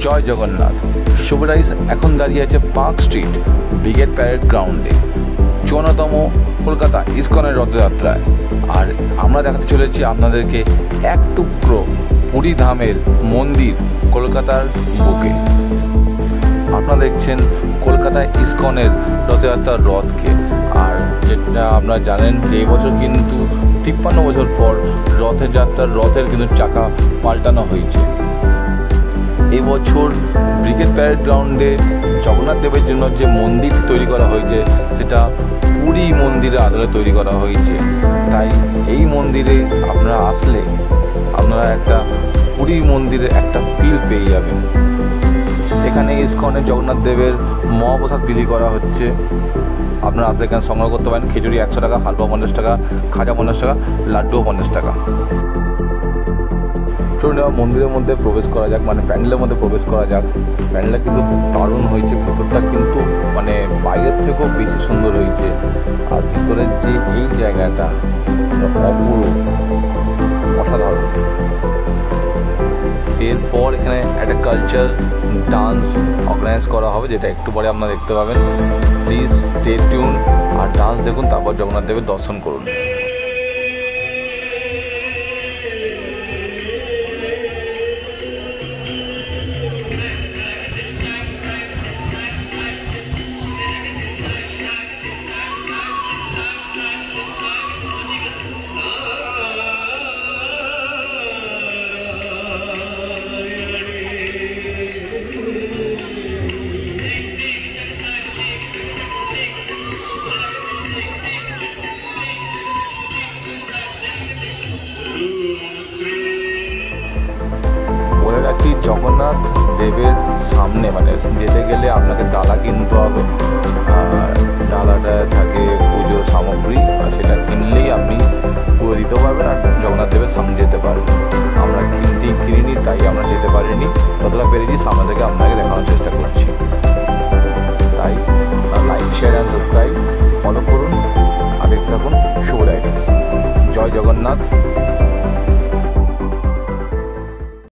জয় জগন্নাথ। শুভ rice এখন দাঁড়িয়ে আছে পার্ক স্ট্রিট ব্রিগেড প্যারেড গ্রাউন্ডে 54তম কলকাতা ইসকনের রথযাত্রায়। আর আমরা দেখাতে চলেছি আপনাদেরকে এক টুকরো পুরী ধামের মন্দির কলকাতার বুকে। আপনারা দেখছেন কলকাতায় ইসকনের রথযাত্রার রথকে। আর যেটা আপনারা জানেন যে এবছর কিন্তু 53 বছর পর রথের কিন্তু চাকা পাল্টানো হয়েছে। এবছর ব্রিগেড প্যারেড গ্রাউন্ডে জগন্নাথ দেবের জন্য যে মন্দির তৈরি করা হয়েছে সেটা পুরী মন্দিরের আদলে তৈরি করা হয়েছে। তাই এই মন্দিরে আপনারা আসলে আপনারা একটা পুরী মন্দিরের একটা ফিল পেয়ে যাবেন। এখানে ইসকনে জগন্নাথ দেবের মহাপ্রসাদ বিলি করা হচ্ছে। আপনারা আসলে এখানে সংগ্রহ করতে পারেন। খিচুড়ি 100 টাকা, হালুয়া 50 টাকা, খাজা 50 টাকা, লাড্ডুও 50 টাকা। চলুন এবার মন্দিরের মধ্যে প্রবেশ করা যাক, মানে প্যান্ডেলের মধ্যে প্রবেশ করা যাক। প্যান্ডেলটা কিন্তু দারুণ হয়েছে, ভেতরটা কিন্তু মানে বাইরের থেকেও বেশি সুন্দর হয়েছে। আর ভিতরের যে এই জায়গাটা অপূর্ব, অসাধারণ। এরপর এখানে একটা কালচার ডান্স অর্গানাইজ করা হবে, যেটা একটু পরে আপনারা দেখতে পাবেন। প্লিজ স্টে টিউন আর ডান্স দেখুন, তারপর জগন্নাথ দেবের দর্শন করুন। জগন্নাথ দেবের সামনে মানে যেতে গেলে আপনাকে ডালা কিনতে হবে। আর ডালাটা